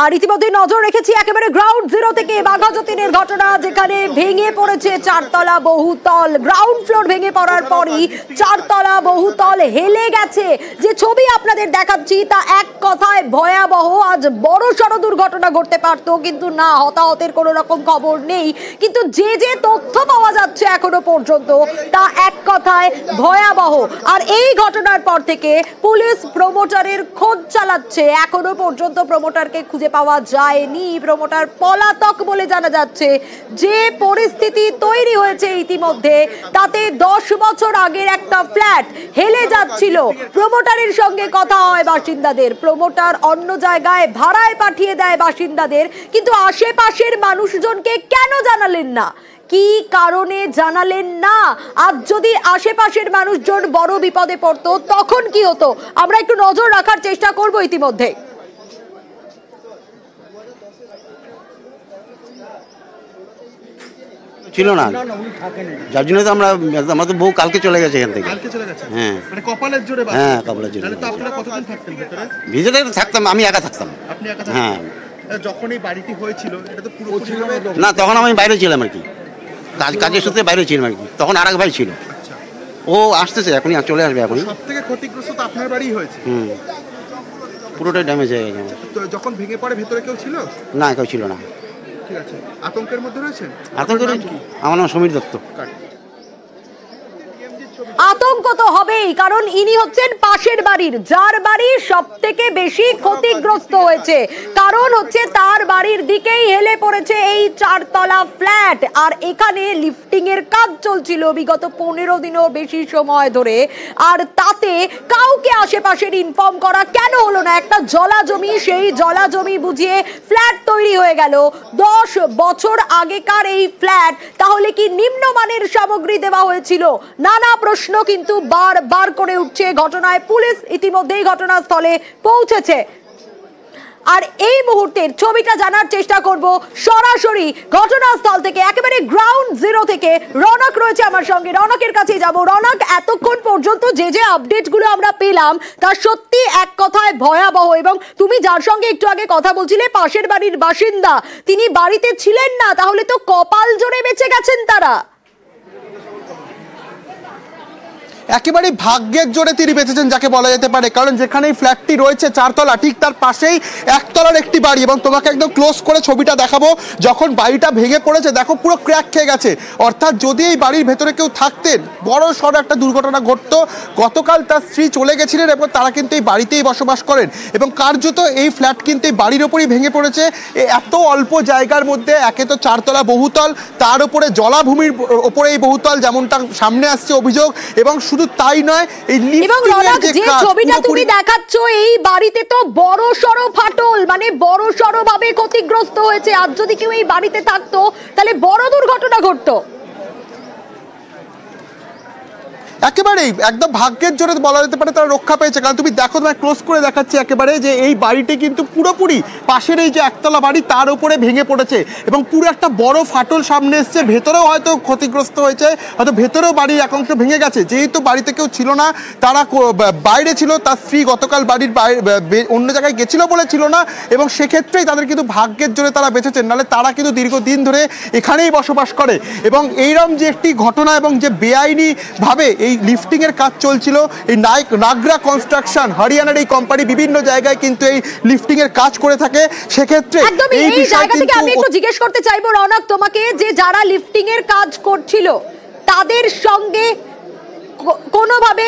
আর ইতিমধ্যে নজর রেখেছি একেবারে গ্রাউন্ড জিরো থেকে বাঘাযতীনের ঘটনা, যেখানে ভেঙে পড়েছে চারতলা বহুতল। গ্রাউন্ড ফ্লোর ভেঙে পড়ার পরই চারতলা বহুতল হেলে গেছে। যে ছবি আপনাদের দেখাচ্ছি তা এক কথায় ভয়াবহ। আজ বড় সড় দুর্ঘটনা ঘটতে পারত, কিন্তু না, হতাহতের কোনো রকম খবর নেই। কিন্তু যে যে তথ্য পাওয়া যাচ্ছে এখনো পর্যন্ত তা এক কথায় ভয়াবহ। আর এই ঘটনার পর থেকে পুলিশ প্রমোটারের খোঁজ চালাচ্ছে। এখনো পর্যন্ত প্রমোটারকে খুঁজে পাওয়া যায়নি। প্রমোটার পলাতক বলে জানা যাচ্ছে। যে পরিস্থিতি তৈরি হয়েছে ইতিমধ্যে, তাতে 10 বছর আগের একটা ফ্ল্যাট হেলে যাচ্ছিল। প্রমোটারের সঙ্গে কথা হয় বাসিন্দাদের, প্রমোটার অন্য জায়গায় ভাড়ায় পাঠিয়ে দেয় বাসিন্দাদের। কিন্তু আশেপাশের মানুষজনকে কেন জানালেন না? কি কারণে জানালেন না? আজ যদি আশেপাশের মানুষজন বড় বিপদে পড়তো তখন কি হতো? আমরা একটু নজর রাখার চেষ্টা করব। ইতিমধ্যে ছিল না, যার জন্য তো আমরা তো বউ কালকে চলে গেছে এখান থেকে। হ্যাঁ, মানে কপালের জোরে। হ্যাঁ, কপালের জোরে। তাহলে তো আপনারা কতদিন থাকতেন ভিতরে? ভিতরে থাকতাম, আমি একা থাকতাম। আপনি একা থাকতেন? হ্যাঁ। যখন এই বাড়িটি হয়েছিল এটা তো পুরো না, তখন আমি বাইরে ছিলাম আর কি, কাজের সূত্রে বাইরে ছিলাম আর কি। তখন আরেক ভাই ছিল, ও আসতেছে, এখনই চলে আসবে। এখনই সবথেকে ক্ষতিগ্রস্ত তো আপনার বাড়ি হয়েছে। পুরোটাই ড্যামেজ হয়ে গেছে। তো যখন ভেঙে পড়ে ভেতরে কেউ ছিল? না, কেউ ছিল না। ঠিক আছে, আতঙ্কের মধ্যে রয়েছেন? আতঙ্কের, আমার নাম সমীর দত্ত। আতঙ্ক তো হবেই, কারণ ইনি হচ্ছেন পাশের বাড়ির, যার বাড়ি সব থেকে বেশি ক্ষতিগ্রস্ত হয়েছে। কারণ হচ্ছে তার বাড়ির দিকেই হেলে পড়েছে এই চারতলা ফ্ল্যাট। আর এখানে লিফটিং এর কাজ চলছিল বিগত 15 দিনও বেশি সময় ধরে। আর তাতে কাউকে আশেপাশের ইনফর্ম করা কেন হলো না? একটা জলা জমি, সেই জলা জমি বুঝিয়ে ফ্ল্যাট তৈরি হয়ে গেল। 10 বছর আগেকার এই ফ্ল্যাট, তাহলে কি নিম্নমানের সামগ্রী দেওয়া হয়েছিল? নানা প্রশ্ন কিন্তু বারবার করে উঠছে। ঘটনায় পুলিশ ইতিমধ্যেই ঘটনাস্থলে পৌঁছেছে। আর এই মুহূর্তের ছবিটা জানার চেষ্টা করব সরাসরি ঘটনাস্থল থেকে, একেবারে গ্রাউন্ড জিরো থেকে। রনক রয়েছে আমার সঙ্গে, রনকের কাছে যাব। রনক, এতক্ষণ পর্যন্ত যে যে আপডেটগুলো আমরা পেলাম তা সত্যি এক কথায় ভয়াবহ। এবং তুমি যার সঙ্গে একটু আগে কথা বলছিলে, পাশের বাড়ির বাসিন্দা, তিনি বাড়িতে ছিলেন না, তাহলে তো কপাল জোরে বেঁচে গেছেন তারা। একেবারে ভাগ্যের জোরে তিনি বেঁচেছেন যাকে বলা যেতে পারে। কারণ যেখানে এই ফ্ল্যাটটি রয়েছে চারতলা, ঠিক তার পাশেই একতলার একটি বাড়ি। এবং তোমাকে একদম ক্লোজ করে ছবিটা দেখাবো। যখন বাড়িটা ভেঙে পড়েছে, দেখো পুরো ক্র্যাক খেয়ে গেছে। অর্থাৎ যদি এই বাড়ির ভেতরে কেউ থাকতেন, বড় সড় একটা দুর্ঘটনা ঘটতো। গতকাল তার স্ত্রী চলে গেছিলেন এবং তারা কিন্তু এই বাড়িতেই বসবাস করেন। এবং কার্যত এই ফ্ল্যাট কিন্তু এই বাড়ির ওপরই ভেঙে পড়েছে। এত অল্প জায়গার মধ্যে, একে তো চারতলা বহুতল, তার উপরে জলাভূমির ওপরে এই বহুতল, যেমনটা সামনে আসছে অভিযোগ। এবং শুধু তাই নয়, এই যে ছবিটা তুমি দেখাচ্ছ, এই বাড়িতে তো বড় সড় ফাটল, মানে বড় সড় ভাবে ক্ষতিগ্রস্ত হয়েছে। আর যদি কেউ এই বাড়িতে থাকতো তাহলে বড় দুর্ঘটনা ঘটতো। একেবারেই একদম ভাগ্যের জোরে বলা যেতে পারে তারা রক্ষা পেয়েছে। কারণ তুমি দেখো, তোমায় ক্লোজ করে দেখাচ্ছি একেবারে, যে এই বাড়িটি কিন্তু পুরোপুরি পাশের এই যে একতলা বাড়ি তার উপরে ভেঙে পড়েছে। এবং পুরো একটা বড় ফাটল সামনে এসছে। ভেতরেও হয়তো ক্ষতিগ্রস্ত হয়েছে, হয়তো ভেতরেও বাড়ির এক অংশ ভেঙে গেছে। যেহেতু বাড়িতে কেউ ছিল না, তারা বাইরে ছিল, তার স্ত্রী গতকাল বাড়ির অন্য জায়গায় গেছিল বলে ছিল না। এবং সেক্ষেত্রেই তাদের কিন্তু ভাগ্যের জোরে তারা বেঁচেছেন, নাহলে তারা কিন্তু দীর্ঘদিন ধরে এখানেই বসবাস করে। এবং এইরকম যে একটি ঘটনা, এবং যে বেআইনিভাবে এই লিফটিং এর কাজ চলছিল, এই নাগরা কনস্ট্রাকশন, হরিয়ানার এই কোম্পানি বিভিন্ন জায়গায় কিন্তু এই লিফটিং এর কাজ করে থাকে। সেক্ষেত্রে এই জায়গা থেকে আমি একটু জিজ্ঞেস করতে চাইবো রনক তোমাকে, যে যারা লিফটিং এর কাজ করছিল তাদের সঙ্গে কোনোভাবে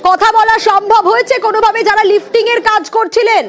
কথা বলা সম্ভব হয়েছে? কোনোভাবে যারা লিফটিং এর কাজ করছিলেন?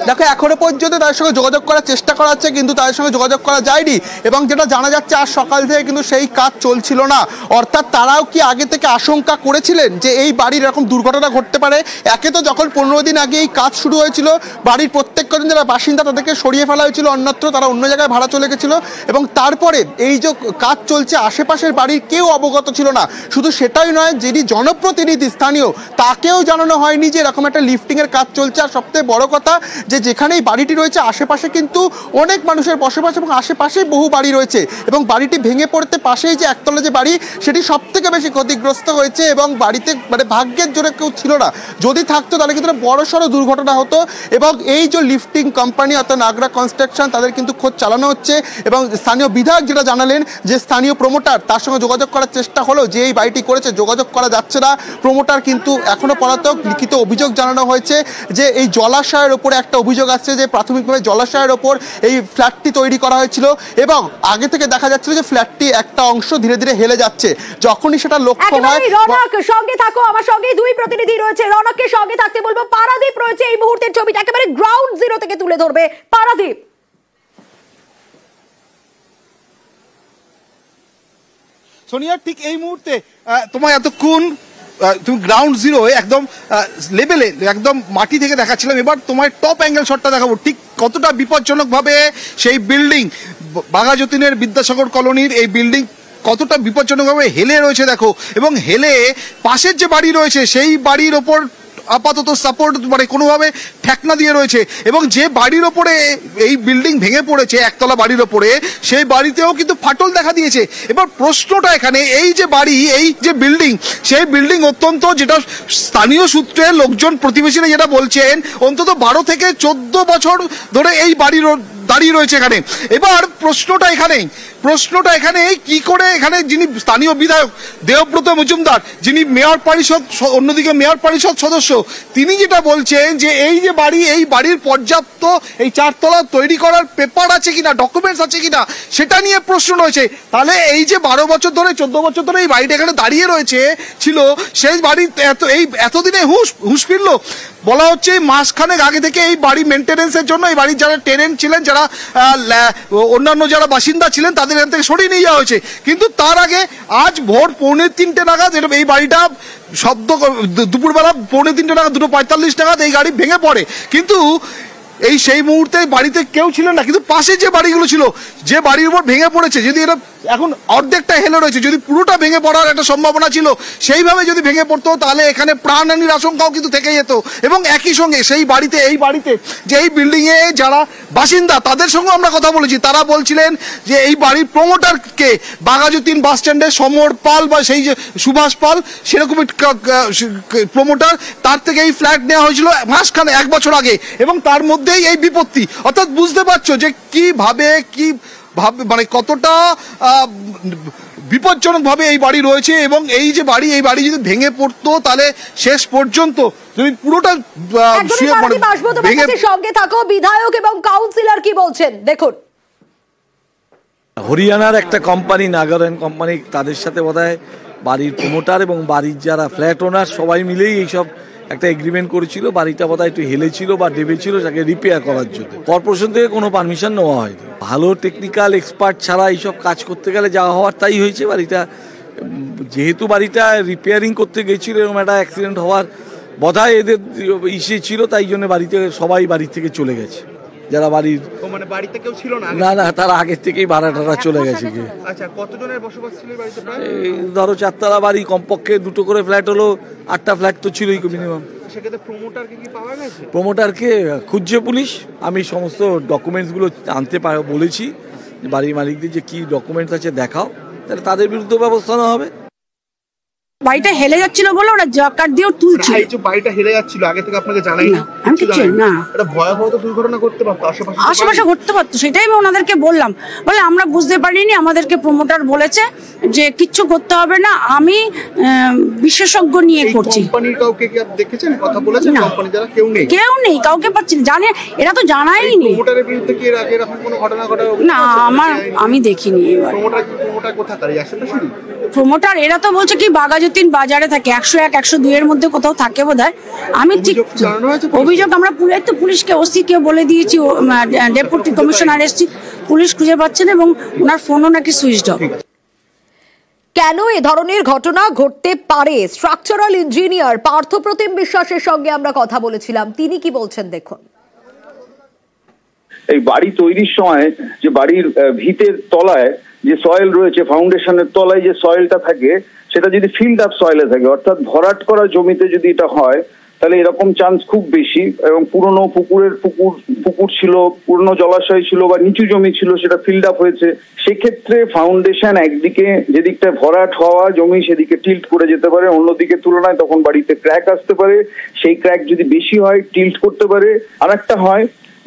দেখো, এখনো পর্যন্ত তাদের সঙ্গে যোগাযোগ করার চেষ্টা করা হচ্ছে, কিন্তু তাদের সঙ্গে যোগাযোগ করা যায়নি। এবং যেটা জানা যাচ্ছে, আজ সকাল থেকে কিন্তু সেই কাজ চলছিল না। অর্থাৎ তারাও কি আগে থেকে আশঙ্কা করেছিলেন যে এই বাড়ির এরকম দুর্ঘটনা ঘটতে পারে? একে তো যখন 15 দিন আগে এই কাজ শুরু হয়েছিল, বাড়ির প্রত্যেকজন যারা বাসিন্দা তাদেরকে সরিয়ে ফেলা হয়েছিল অন্যত্র, তারা অন্য জায়গায় ভাড়া চলে গেছিল। এবং তারপরে এই যে কাজ চলছে, আশেপাশের বাড়ির কেউ অবগত ছিল না। শুধু সেটাই নয়, যিনি জনপ্রতিনিধি স্থানীয়, তাকেও জানানো হয়নি যে এরকম একটা লিফটিং এর কাজ কাজ চলছে। আর সবথেকে বড় কথা যে যেখানে এই বাড়িটি রয়েছে আশেপাশে কিন্তু অনেক মানুষের বসবাস এবং আশেপাশেই বহু বাড়ি রয়েছে, এবং বাড়িটি ভেঙে পড়তে পাশেই যে একতলা যে বাড়ি সেটি সব থেকে বেশি ক্ষতিগ্রস্ত হয়েছে। এবং বাড়িতে মানে ভাগ্যের জোরে কেউ ছিল না, যদি থাকতো তাহলে কিন্তু বড় সড়ো দুর্ঘটনা হতো। এবং এই যে লিফটিং কোম্পানি অর্থাৎ নাগরা কনস্ট্রাকশন, তাদের কিন্তু খোঁজ চালানো হচ্ছে। এবং স্থানীয় বিধায়ক যেটা জানালেন যে স্থানীয় প্রমোটার, তার সঙ্গে যোগাযোগ করার চেষ্টা হলো, যে এই বাড়িটি করেছে যোগাযোগ করা যাচ্ছে না। প্রমোটার কিন্তু এখনো পলাতক। লিখিত অভিযোগ জানানো হয়েছে যে এই জলাশয়ের ওপরে একটা অভিযোগ আসছে যে প্রাথমিকভাবে জলাশয়ের ওপর এই ফ্ল্যাটটি তৈরি করা হয়েছিল, এবং আগে থেকে দেখা যাচ্ছিল যে ফ্ল্যাটটি একটা অংশ ধীরে ধীরে হেলে যাচ্ছে। যখনই সেটা লক্ষ্য হয়। রনক সঙ্গে থাকো, আমার সঙ্গে দুই প্রতিনিধি রয়েছে, রনককে সঙ্গে থাকতে বলবো। পারাদীপ রয়েছে এই মুহূর্তের ছবিটা একেবারে গ্রাউন্ড জিরো থেকে তুলে ধরবে। পারাদীপ, সোনিয়া, ঠিক এই মুহূর্তে তোমার এতক্ষণ তুমি গ্রাউন্ড জিরো একদম লেভেলে একদম মাটি থেকে দেখাচ্ছিলাম, এবার তোমার টপ অ্যাঙ্গেল শটটা দেখাবো ঠিক কতটা বিপজ্জনকভাবে সেই বিল্ডিং, বাঘাযতীনের বিদ্যাসাগর কলোনির এই বিল্ডিং কতটা বিপজ্জনকভাবে হেলে রয়েছে দেখো। এবং হেলে পাশের যে বাড়ি রয়েছে সেই বাড়ির ওপর আপাতত সাপোর্ট মানে কোনোভাবে ঠেকনা দিয়ে রয়েছে, এবং যে বাড়ির ওপরে এই বিল্ডিং ভেঙে পড়েছে একতলা বাড়ির ওপরে, সেই বাড়িতেও কিন্তু ফাটল দেখা দিয়েছে। এবার প্রশ্নটা এখানে এই যে বাড়ি, এই যে বিল্ডিং, সেই বিল্ডিং অত্যন্ত, যেটা স্থানীয় সূত্রে লোকজন প্রতিবেশীরা যেটা বলছেন, অন্তত 12 থেকে 14 বছর ধরে এই বাড়ির দাঁড়িয়ে রয়েছে এখানে। এবার প্রশ্নটা এখানে কি করে এখানে যিনি স্থানীয় বিধায়ক দেবব্রত মজুমদার, যিনি মেয়র পরিষদ, অন্যদিকে মেয়র পরিষদ সদস্য, তিনি যেটা বলছেন যে এই যে বাড়ি, এই বাড়ির পর্যাপ্ত এই 4 তলা তৈরি করার পেপার আছে কিনা, ডকুমেন্টস আছে কিনা, সেটা নিয়ে প্রশ্ন রয়েছে। তাহলে এই যে 12 বছর ধরে 14 বছর ধরে এই বাড়িটা এখানে দাঁড়িয়ে রয়েছে ছিল, সেই বাড়ি এতদিনে হুঁশ ফিরলো। বলা হচ্ছে মাসখানেক আগে থেকে এই বাড়ি মেনটেনেন্সের জন্য এই বাড়ির যারা টেনেন্ট ছিলেন, যারা অন্যান্য যারা বাসিন্দা ছিলেন, তাদের এখান থেকে সরিয়ে নিয়ে যাওয়া হয়েছে। কিন্তু তার আগে আজ ভোর 2:45 নাগাদ এই বাড়িটা দুপুরবেলা 2:45 নাগাদ 2:45 নাগাদ এই গাড়ি ভেঙে পড়ে। কিন্তু এই সেই মুহূর্তে বাড়িতে কেউ ছিলেন না, কিন্তু পাশে যে বাড়িগুলো ছিল, যে বাড়ির উপর ভেঙে পড়েছে, যদি এটা এখন অর্ধেকটা হেলে রয়েছে, যদি পুরোটা ভেঙে পড়ার একটা সম্ভাবনা ছিল, সেইভাবে যদি ভেঙে পড়তো তাহলে এখানে প্রাণহানির আশঙ্কাও কিন্তু থেকে যেত। এবং একই সঙ্গে এই বাড়িতে যে এই বিল্ডিং এ যারা বাসিন্দা, তাদের সঙ্গে আমরা কথা বলেছি, তারা বলছিলেন যে এই বাড়ির প্রমোটারকে বাঘাযতীন বাস স্ট্যান্ডে সমর পাল বা সেই যে সুভাষ পাল, সেরকমই প্রমোটার, তার থেকে এই ফ্ল্যাট নেওয়া হয়েছিল মাসখানে 1 বছর আগে, এবং তার মধ্যেই এই বিপত্তি। অর্থাৎ বুঝতে পারছো যে কিভাবে মানে কতটা বিপজ্জনকভাবে এই বাড়ি রয়েছে। এবং এই যে বাড়ি, এই বাড়ি যদি ভেঙে পড়তো তাহলে শেষ পর্যন্ত যদি পুরোটা সঙ্গে থাকো। বিধায়ক এবং কাউন্সিলর কি বলছেন দেখুন। হরিয়ানার একটা কোম্পানি, নাগাল্যান্ড কোম্পানি, তাদের সাথে বোধহয় বাড়ির প্রমোটার এবং বাড়ির যারা ফ্ল্যাট ওনার সবাই মিলেই এইসব একটা এগ্রিমেন্ট করেছিল। বাড়িটা বোধহয় একটু হেলেছিল বা ডেবেছিল, তাকে রিপেয়ার করার জন্য কর্পোরেশন থেকে কোনো পারমিশন নেওয়া হয়নি। ভালো টেকনিক্যাল এক্সপার্ট ছাড়া এইসব কাজ করতে গেলে যা হওয়ার তাই হয়েছে। বাড়িটা যেহেতু বাড়িটা রিপেয়ারিং করতে গেছিল, এরকম একটা অ্যাক্সিডেন্ট হওয়ার বোধহয় এদের ইসে ছিল, তাই জন্য বাড়িতে সবাই বাড়ি থেকে চলে গেছে। যারা বাড়ির মানে বাড়িতে কেউ ছিল না, না তারা আগের থেকেই ভাড়াটারা চলে গেছে। আচ্ছা, কতজনের বসবাস ছিল বাড়িতে? এই ধরো 4 তলা বাড়ি, কমপক্ষে 2টো করে ফ্ল্যাট হলো, 8টা ফ্ল্যাট তো ছিলই মিনিমাম। সেক্ষেত্রে প্রমোটারকে কি পাওয়া গেছে? প্রমোটারকে খুঁজছে পুলিশ। আমি সমস্ত ডকুমেন্টসগুলো আনতে বলেছি, বাড়ির মালিকদের যে কি ডকুমেন্টস আছে দেখাও, তাহলে তাদের বিরুদ্ধে ব্যবস্থা নেওয়া হবে। বাড়িটা হেলে যাচ্ছিল বলে ওরা জকার দিয়েও তুলছিল। এই যে বাড়িটা হেলে যাচ্ছিল, আগে থেকে আপনাকে জানাই না? আমি কিছু না, এটা ভয়াবহ তো দুর্ঘটনা করতে পারতো, আশেপাশে ঘটতে পারতো, সেটাই আমি ওনাদেরকে বললাম। বলে আমরা বুঝতে পারিনি, আমাদেরকে প্রমোটার বলেছে যে কিচ্ছু করতে হবে না, আমি বিশেষজ্ঞ নিয়ে করছি। কোম্পানির কাউকে কি আপনি দেখেছেন, কথা বলেছেন? কোম্পানি যারা কেউ নেই, কাউকে পাচ্ছি না, জানে এরা তো জানাইনি। প্রমোটারের বিরুদ্ধে কি এর আগে এরকম কোনো ঘটনা ঘটে না? আমি দেখিনি। প্রমোটার কোথাকারই আশেপাশে? প্রমোটার এরা তো বলছে কি বাঘাযতীন বাজারে থাকে, 101, 102 এর মধ্যে কোথাও থাকে বোধহয়। আমি ঠিক অভিযোগ আমরা পুলিশকে, ওসিকে বলে দিয়েছি, ডেপুটি কমিশনার এসেছি, পুলিশ খুঁজে পাচ্ছে না, এবং ওনার ফোনও নাকি সুইচড অফ। কেন এ ধরনের ঘটনা ঘটতে পারে, স্ট্রাকচারাল ইঞ্জিনিয়ার পার্থপ্রতিম বিশ্বাসের সঙ্গে আমরা কথা বলেছিলাম, তিনি কি বলছেন দেখুন। এই বাড়ি তৈরির সময় যে বাড়ির ভিতের তলায় যে সয়েল রয়েছে, ফাউন্ডেশনের তলায় যে সয়েলটা থাকে, সেটা যদি ফিল্ড আপ সয়েলে থাকে, অর্থাৎ ভরাট করা জমিতে যদি এটা হয়, তাহলে এরকম চান্স খুব বেশি। এবং পুরনো পুকুর ছিল, পুরনো জলাশয় ছিল বা নিচু জমি ছিল, সেটা ফিল্ড আপ হয়েছে, সেক্ষেত্রে ফাউন্ডেশন একদিকে যেদিকটা ভরাট হওয়া জমি সেদিকে টিল্ট করে যেতে পারে, অন্যদিকে তুলনায় তখন বাড়িতে ক্র্যাক আসতে পারে। সেই ক্র্যাক যদি বেশি হয় টিল্ট করতে পারে। আর একটা হয়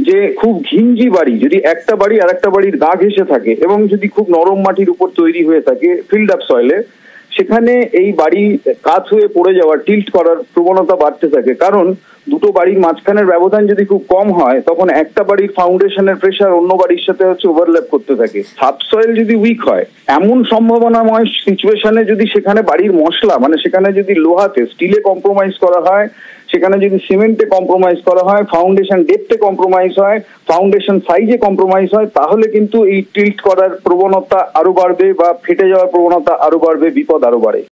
যে খুব ঘিঞ্জি বাড়ি, যদি একটা বাড়ি আর একটা বাড়ির গা ঘেঁষে থাকে এবং যদি খুব নরম মাটির উপর তৈরি হয়ে থাকে ফিল্ড আপ সয়েলে, সেখানে এই বাড়ি কাত হয়ে পড়ে যাওয়া, টিল্ট করার প্রবণতা বাড়তে থাকে। কারণ দুটো বাড়ির মাঝখানের ব্যবধান যদি খুব কম হয় তখন একটা বাড়ির ফাউন্ডেশনের প্রেসার অন্য বাড়ির সাথে ওভারল্যাপ করতে থাকে। সাবসয়েল যদি উইক হয়, এমন সম্ভাবনাময় সিচুয়েশনে যদি সেখানে বাড়ির মশলা মানে সেখানে যদি লোহাতে স্টিলে কম্প্রোমাইজ করা হয়, সেখানে যদি সিমেন্টে কম্প্রোমাইজ করা হয়, ফাউন্ডেশন ডেপথে কম্প্রোমাইজ হয়, ফাউন্ডেশন সাইজে কম্প্রোমাইজ হয়, তাহলে কিন্তু এই টিল্ট করার প্রবণতা আরো বাড়বে বা ফেটে যাওয়ার প্রবণতা আরো বাড়বে, বিপদ আরো বাড়ে।